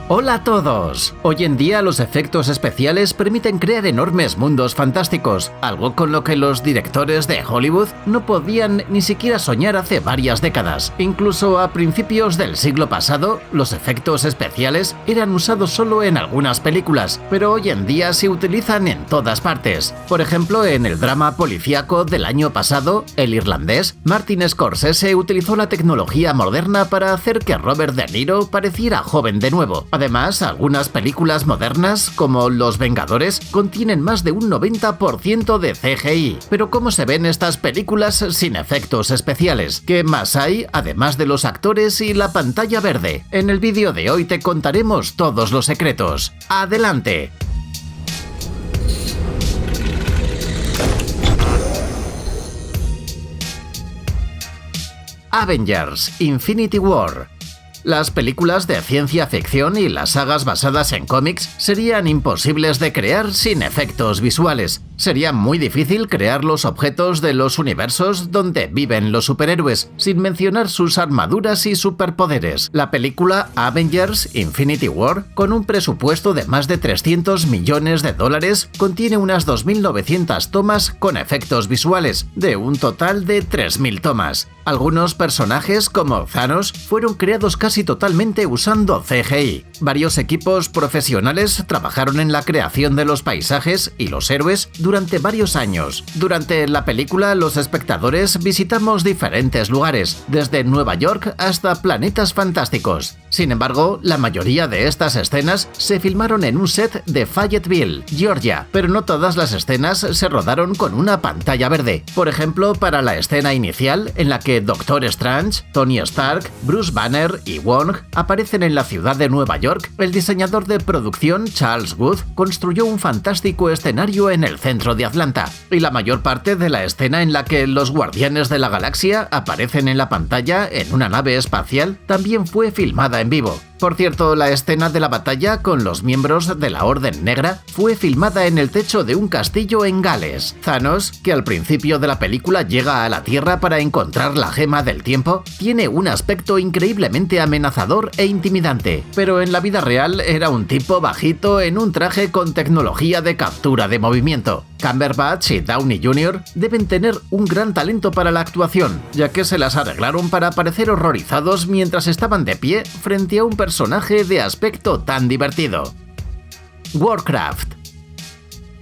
Hola a todos. Hoy en día los efectos especiales permiten crear enormes mundos fantásticos, algo con lo que los directores de Hollywood no podían ni siquiera soñar hace varias décadas. Incluso a principios del siglo pasado, los efectos especiales eran usados solo en algunas películas, pero hoy en día se utilizan en todas partes. Por ejemplo, en el drama policíaco del año pasado, El Irlandés, Martin Scorsese utilizó la tecnología moderna para hacer que Robert De Niro pareciera joven de nuevo. Además, algunas películas modernas, como Los Vengadores, contienen más de un 90% de CGI. Pero ¿cómo se ven estas películas sin efectos especiales? ¿Qué más hay, además de los actores y la pantalla verde? En el vídeo de hoy te contaremos todos los secretos. ¡Adelante! Avengers: Infinity War. Las películas de ciencia ficción y las sagas basadas en cómics serían imposibles de crear sin efectos visuales. Sería muy difícil crear los objetos de los universos donde viven los superhéroes, sin mencionar sus armaduras y superpoderes. La película Avengers: Infinity War, con un presupuesto de más de $300 millones, contiene unas 2.900 tomas con efectos visuales, de un total de 3.000 tomas. Algunos personajes, como Thanos, fueron creados casi totalmente usando CGI. Varios equipos profesionales trabajaron en la creación de los paisajes y los héroes durante varios años. Durante la película, los espectadores visitamos diferentes lugares, desde Nueva York hasta planetas fantásticos. Sin embargo, la mayoría de estas escenas se filmaron en un set de Fayetteville, Georgia, pero no todas las escenas se rodaron con una pantalla verde. Por ejemplo, para la escena inicial, en la que Doctor Strange, Tony Stark, Bruce Banner y Wong aparecen en la ciudad de Nueva York, el diseñador de producción Charles Wood construyó un fantástico escenario en el centro de Atlanta, y la mayor parte de la escena en la que los Guardianes de la Galaxia aparecen en la pantalla en una nave espacial también fue filmada en vivo. Por cierto, la escena de la batalla con los miembros de la Orden Negra fue filmada en el techo de un castillo en Gales. Thanos, que al principio de la película llega a la Tierra para encontrar la gema del tiempo, tiene un aspecto increíblemente amenazador e intimidante, pero en la vida real era un tipo bajito en un traje con tecnología de captura de movimiento. Cumberbatch y Downey Jr. deben tener un gran talento para la actuación, ya que se las arreglaron para parecer horrorizados mientras estaban de pie frente a un personaje de aspecto tan divertido. Warcraft.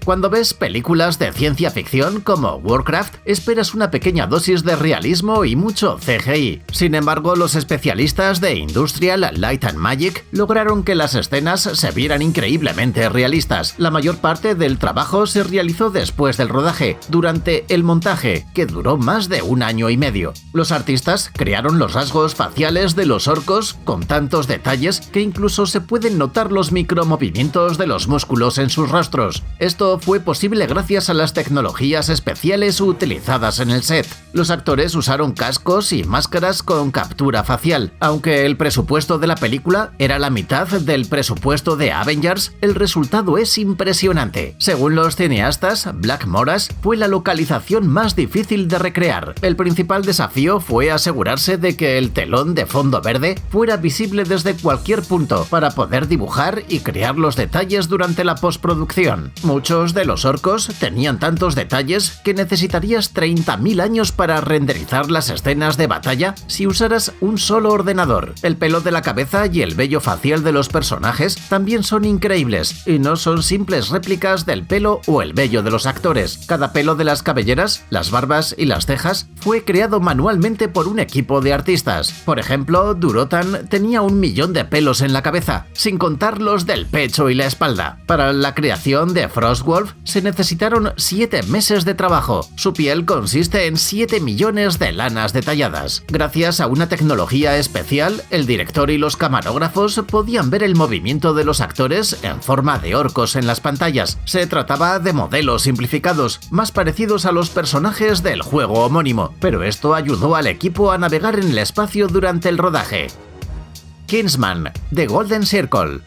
Cuando ves películas de ciencia ficción como Warcraft, esperas una pequeña dosis de realismo y mucho CGI. Sin embargo, los especialistas de Industrial Light and Magic lograron que las escenas se vieran increíblemente realistas. La mayor parte del trabajo se realizó después del rodaje, durante el montaje, que duró más de un año y medio. Los artistas crearon los rasgos faciales de los orcos con tantos detalles que incluso se pueden notar los micromovimientos de los músculos en sus rostros. Esto fue posible gracias a las tecnologías especiales utilizadas en el set. Los actores usaron cascos y máscaras con captura facial. Aunque el presupuesto de la película era la mitad del presupuesto de Avengers, el resultado es impresionante. Según los cineastas, Black Morass fue la localización más difícil de recrear. El principal desafío fue asegurarse de que el telón de fondo verde fuera visible desde cualquier punto para poder dibujar y crear los detalles durante la postproducción. Muchos de los orcos tenían tantos detalles que necesitarías 30.000 años para renderizar las escenas de batalla si usaras un solo ordenador. El pelo de la cabeza y el vello facial de los personajes también son increíbles, y no son simples réplicas del pelo o el vello de los actores. Cada pelo de las cabelleras, las barbas y las cejas fue creado manualmente por un equipo de artistas. Por ejemplo, Durotan tenía 1 millón de pelos en la cabeza, sin contar los del pecho y la espalda. Para la creación de Frostwolf se necesitaron 7 meses de trabajo. Su piel consiste en 7 millones de lanas detalladas. Gracias a una tecnología especial, el director y los camarógrafos podían ver el movimiento de los actores en forma de orcos en las pantallas. Se trataba de modelos simplificados, más parecidos a los personajes del juego homónimo, pero esto ayudó al equipo a navegar en el espacio durante el rodaje. Kingsman: The Golden Circle.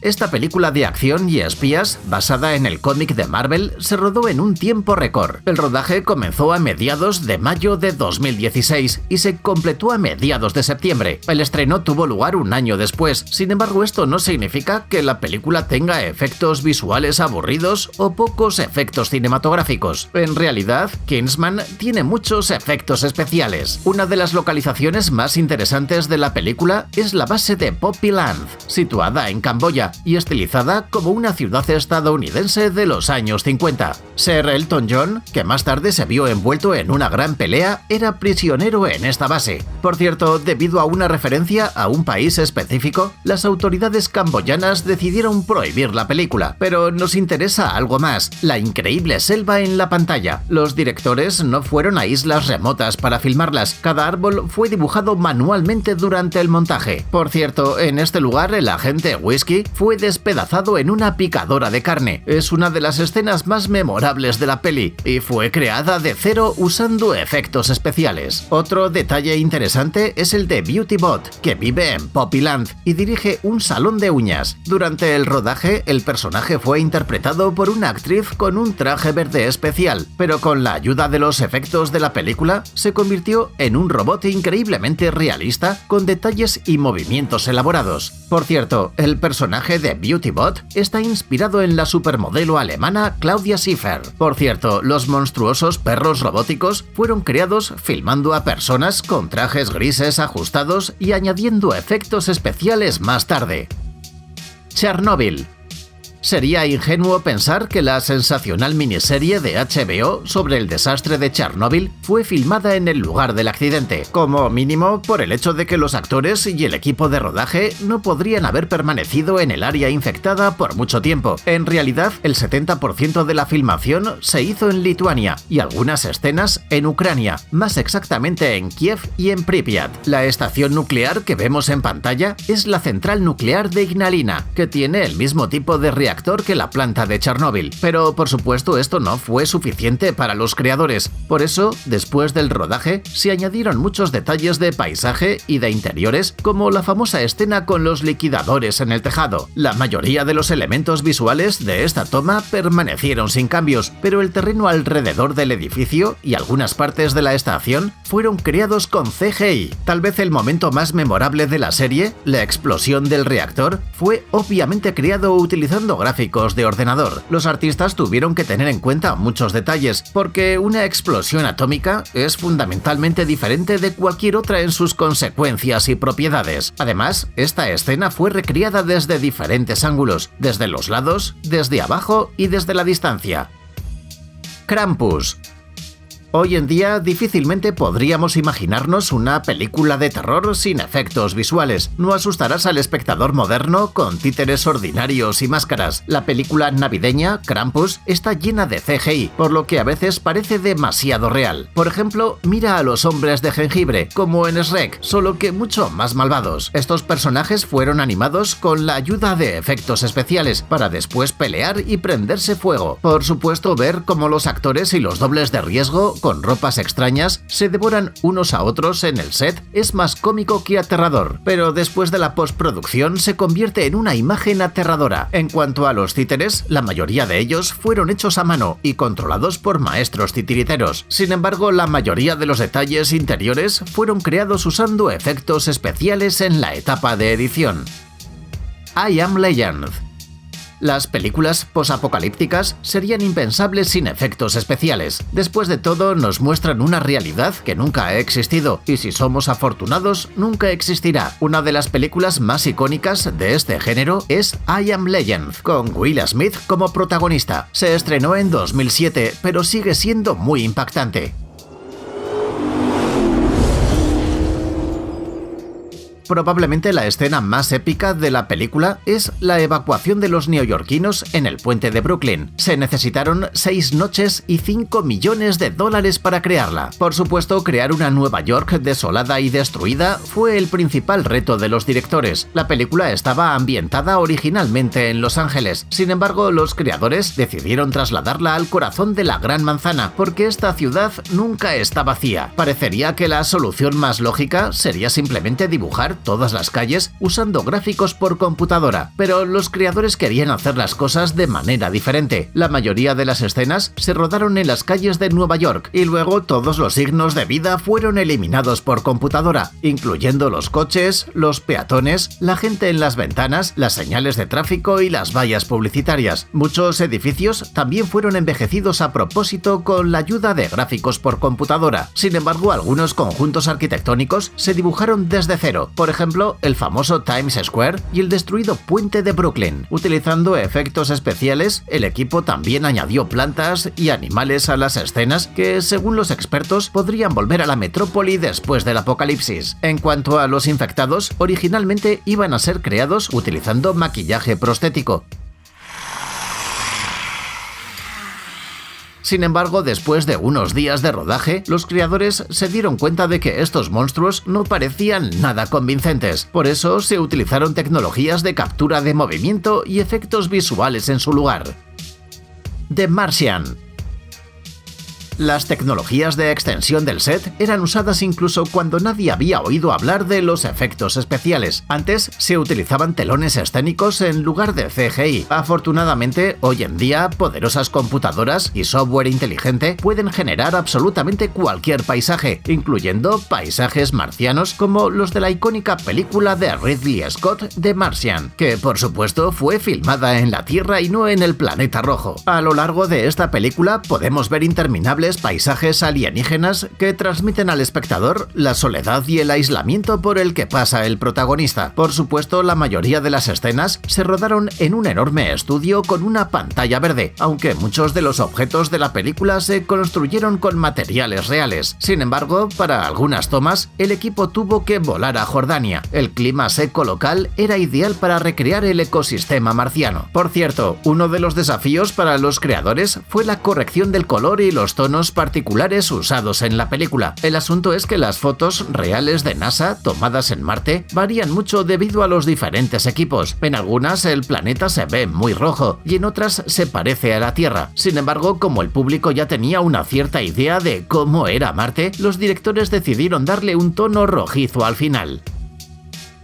Esta película de acción y espías, basada en el cómic de Marvel, se rodó en un tiempo récord. El rodaje comenzó a mediados de mayo de 2016 y se completó a mediados de septiembre. El estreno tuvo lugar un año después. Sin embargo, esto no significa que la película tenga efectos visuales aburridos o pocos efectos cinematográficos. En realidad, Kingsman tiene muchos efectos especiales. Una de las localizaciones más interesantes de la película es la base de Poppy Land, situada en Camboya y estilizada como una ciudad estadounidense de los años 50. Sir Elton John, que más tarde se vio envuelto en una gran pelea, era prisionero en esta base. Por cierto, debido a una referencia a un país específico, las autoridades camboyanas decidieron prohibir la película. Pero nos interesa algo más: la increíble selva en la pantalla. Los directores no fueron a islas remotas para filmarlas. Cada árbol fue dibujado manualmente durante el montaje. Por cierto, en este lugar el agente Whisky fue despedazado en una picadora de carne. Es una de las escenas más memorables de la peli y fue creada de cero usando efectos especiales. Otro detalle interesante es el de Beauty Bot, que vive en Poppyland y dirige un salón de uñas. Durante el rodaje, el personaje fue interpretado por una actriz con un traje verde especial, pero con la ayuda de los efectos de la película, se convirtió en un robot increíblemente realista con detalles y movimientos elaborados. Por cierto, el personaje de Beauty Bot está inspirado en la supermodelo alemana Claudia Schiffer. Por cierto, los monstruosos perros robóticos fueron creados filmando a personas con trajes grises ajustados y añadiendo efectos especiales más tarde. Chernobyl. Sería ingenuo pensar que la sensacional miniserie de HBO sobre el desastre de Chernóbil fue filmada en el lugar del accidente, como mínimo por el hecho de que los actores y el equipo de rodaje no podrían haber permanecido en el área infectada por mucho tiempo. En realidad, el 70% de la filmación se hizo en Lituania y algunas escenas en Ucrania, más exactamente en Kiev y en Pripyat. La estación nuclear que vemos en pantalla es la central nuclear de Ignalina, que tiene el mismo tipo de reactor que la planta de Chernóbil. Pero por supuesto esto no fue suficiente para los creadores. Por eso, después del rodaje, se añadieron muchos detalles de paisaje y de interiores, como la famosa escena con los liquidadores en el tejado. La mayoría de los elementos visuales de esta toma permanecieron sin cambios, pero el terreno alrededor del edificio y algunas partes de la estación fueron creados con CGI. Tal vez el momento más memorable de la serie, la explosión del reactor, fue obviamente creado utilizando gráficos de ordenador. Los artistas tuvieron que tener en cuenta muchos detalles, porque una explosión atómica es fundamentalmente diferente de cualquier otra en sus consecuencias y propiedades. Además, esta escena fue recreada desde diferentes ángulos, desde los lados, desde abajo y desde la distancia. Krampus. Hoy en día difícilmente podríamos imaginarnos una película de terror sin efectos visuales. No asustarás al espectador moderno con títeres ordinarios y máscaras. La película navideña, Krampus, está llena de CGI, por lo que a veces parece demasiado real. Por ejemplo, mira a los hombres de jengibre, como en Shrek, solo que mucho más malvados. Estos personajes fueron animados con la ayuda de efectos especiales, para después pelear y prenderse fuego. Por supuesto, ver cómo los actores y los dobles de riesgo con ropas extrañas se devoran unos a otros en el set es más cómico que aterrador, pero después de la postproducción se convierte en una imagen aterradora. En cuanto a los títeres, la mayoría de ellos fueron hechos a mano y controlados por maestros titiriteros. Sin embargo, la mayoría de los detalles interiores fueron creados usando efectos especiales en la etapa de edición. I Am Legend. Las películas posapocalípticas serían impensables sin efectos especiales. Después de todo, nos muestran una realidad que nunca ha existido, y si somos afortunados, nunca existirá. Una de las películas más icónicas de este género es I Am Legend, con Will Smith como protagonista. Se estrenó en 2007, pero sigue siendo muy impactante. Probablemente la escena más épica de la película es la evacuación de los neoyorquinos en el puente de Brooklyn. Se necesitaron 6 noches y $5 millones para crearla. Por supuesto, crear una Nueva York desolada y destruida fue el principal reto de los directores. La película estaba ambientada originalmente en Los Ángeles. Sin embargo, los creadores decidieron trasladarla al corazón de la Gran Manzana, porque esta ciudad nunca está vacía. Parecería que la solución más lógica sería simplemente dibujar todas las calles usando gráficos por computadora, pero los creadores querían hacer las cosas de manera diferente. La mayoría de las escenas se rodaron en las calles de Nueva York y luego todos los signos de vida fueron eliminados por computadora, incluyendo los coches, los peatones, la gente en las ventanas, las señales de tráfico y las vallas publicitarias. Muchos edificios también fueron envejecidos a propósito con la ayuda de gráficos por computadora. Sin embargo, algunos conjuntos arquitectónicos se dibujaron desde cero, por ejemplo, el famoso Times Square y el destruido puente de Brooklyn. Utilizando efectos especiales, el equipo también añadió plantas y animales a las escenas que, según los expertos, podrían volver a la metrópoli después del apocalipsis. En cuanto a los infectados, originalmente iban a ser creados utilizando maquillaje prostético. Sin embargo, después de unos días de rodaje, los creadores se dieron cuenta de que estos monstruos no parecían nada convincentes. Por eso se utilizaron tecnologías de captura de movimiento y efectos visuales en su lugar. The Martian. Las tecnologías de extensión del set eran usadas incluso cuando nadie había oído hablar de los efectos especiales. Antes se utilizaban telones escénicos en lugar de CGI. Afortunadamente, hoy en día, poderosas computadoras y software inteligente pueden generar absolutamente cualquier paisaje, incluyendo paisajes marcianos como los de la icónica película de Ridley Scott, The Martian, que por supuesto fue filmada en la Tierra y no en el planeta rojo. A lo largo de esta película podemos ver interminables paisajes alienígenas que transmiten al espectador la soledad y el aislamiento por el que pasa el protagonista. Por supuesto, la mayoría de las escenas se rodaron en un enorme estudio con una pantalla verde, aunque muchos de los objetos de la película se construyeron con materiales reales. Sin embargo, para algunas tomas, el equipo tuvo que volar a Jordania. El clima seco local era ideal para recrear el ecosistema marciano. Por cierto, uno de los desafíos para los creadores fue la corrección del color y los tonos particulares usados en la película. El asunto es que las fotos reales de NASA tomadas en Marte varían mucho debido a los diferentes equipos. En algunas el planeta se ve muy rojo y en otras se parece a la Tierra. Sin embargo, como el público ya tenía una cierta idea de cómo era Marte, los directores decidieron darle un tono rojizo al final.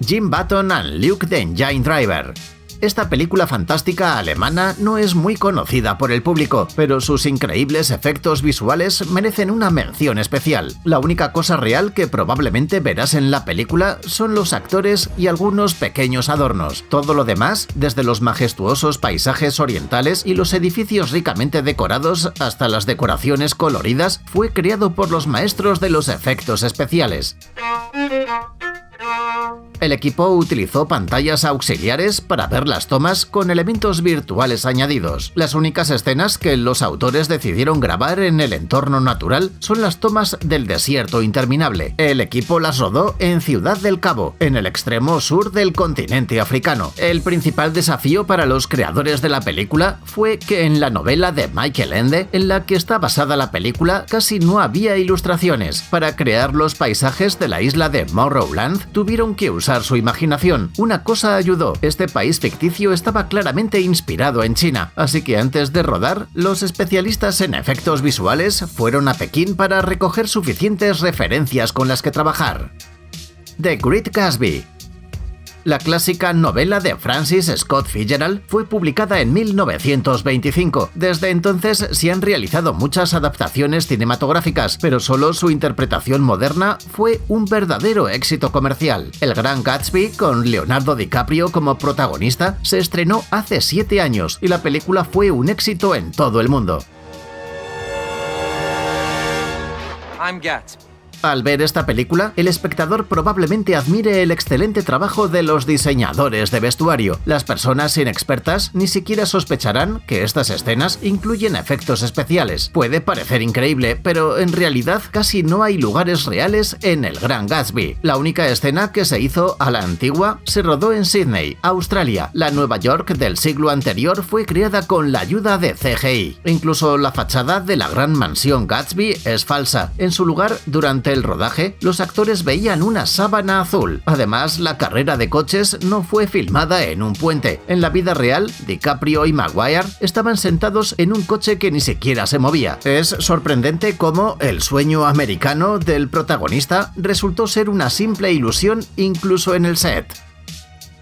Jim Button and Luke the Engine Driver. Esta película fantástica alemana no es muy conocida por el público, pero sus increíbles efectos visuales merecen una mención especial. La única cosa real que probablemente verás en la película son los actores y algunos pequeños adornos. Todo lo demás, desde los majestuosos paisajes orientales y los edificios ricamente decorados hasta las decoraciones coloridas, fue creado por los maestros de los efectos especiales. El equipo utilizó pantallas auxiliares para ver las tomas con elementos virtuales añadidos. Las únicas escenas que los autores decidieron grabar en el entorno natural son las tomas del desierto interminable. El equipo las rodó en Ciudad del Cabo, en el extremo sur del continente africano. El principal desafío para los creadores de la película fue que en la novela de Michael Ende, en la que está basada la película, casi no había ilustraciones. Para crear los paisajes de la isla de Morrowland, tuvieron que usar su imaginación. Una cosa ayudó: este país ficticio estaba claramente inspirado en China, así que antes de rodar, los especialistas en efectos visuales fueron a Pekín para recoger suficientes referencias con las que trabajar. The Great Gatsby. La clásica novela de Francis Scott Fitzgerald fue publicada en 1925. Desde entonces se han realizado muchas adaptaciones cinematográficas, pero solo su interpretación moderna fue un verdadero éxito comercial. El Gran Gatsby, con Leonardo DiCaprio como protagonista, se estrenó hace 7 años y la película fue un éxito en todo el mundo. I'm Gatsby. Al ver esta película, el espectador probablemente admire el excelente trabajo de los diseñadores de vestuario. Las personas inexpertas ni siquiera sospecharán que estas escenas incluyen efectos especiales. Puede parecer increíble, pero en realidad casi no hay lugares reales en el Gran Gatsby. La única escena que se hizo a la antigua se rodó en Sydney, Australia. La Nueva York del siglo anterior fue creada con la ayuda de CGI. Incluso la fachada de la gran mansión Gatsby es falsa. En su lugar, durante durante el rodaje, los actores veían una sábana azul. Además, la carrera de coches no fue filmada en un puente. En la vida real, DiCaprio y Maguire estaban sentados en un coche que ni siquiera se movía. Es sorprendente cómo el sueño americano del protagonista resultó ser una simple ilusión incluso en el set.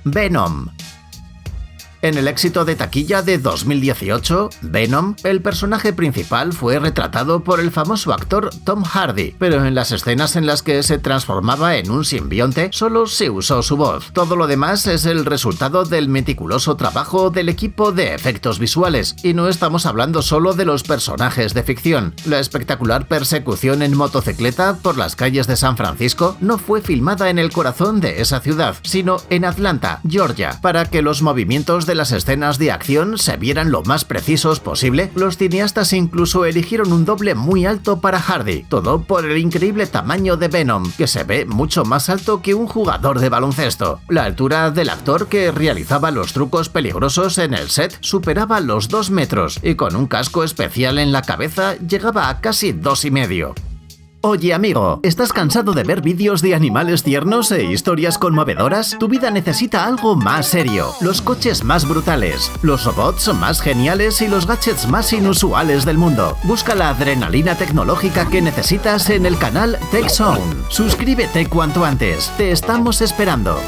Venom. En el éxito de taquilla de 2018, Venom, el personaje principal fue retratado por el famoso actor Tom Hardy, pero en las escenas en las que se transformaba en un simbionte solo se usó su voz. Todo lo demás es el resultado del meticuloso trabajo del equipo de efectos visuales, y no estamos hablando solo de los personajes de ficción. La espectacular persecución en motocicleta por las calles de San Francisco no fue filmada en el corazón de esa ciudad, sino en Atlanta, Georgia. Para que los movimientos de las escenas de acción se vieran lo más precisos posible, los cineastas incluso eligieron un doble muy alto para Hardy, todo por el increíble tamaño de Venom, que se ve mucho más alto que un jugador de baloncesto. La altura del actor que realizaba los trucos peligrosos en el set superaba los 2 metros y con un casco especial en la cabeza llegaba a casi 2,5. Oye amigo, ¿estás cansado de ver vídeos de animales tiernos e historias conmovedoras? Tu vida necesita algo más serio, los coches más brutales, los robots más geniales y los gadgets más inusuales del mundo. Busca la adrenalina tecnológica que necesitas en el canal TechZone. Suscríbete cuanto antes, te estamos esperando.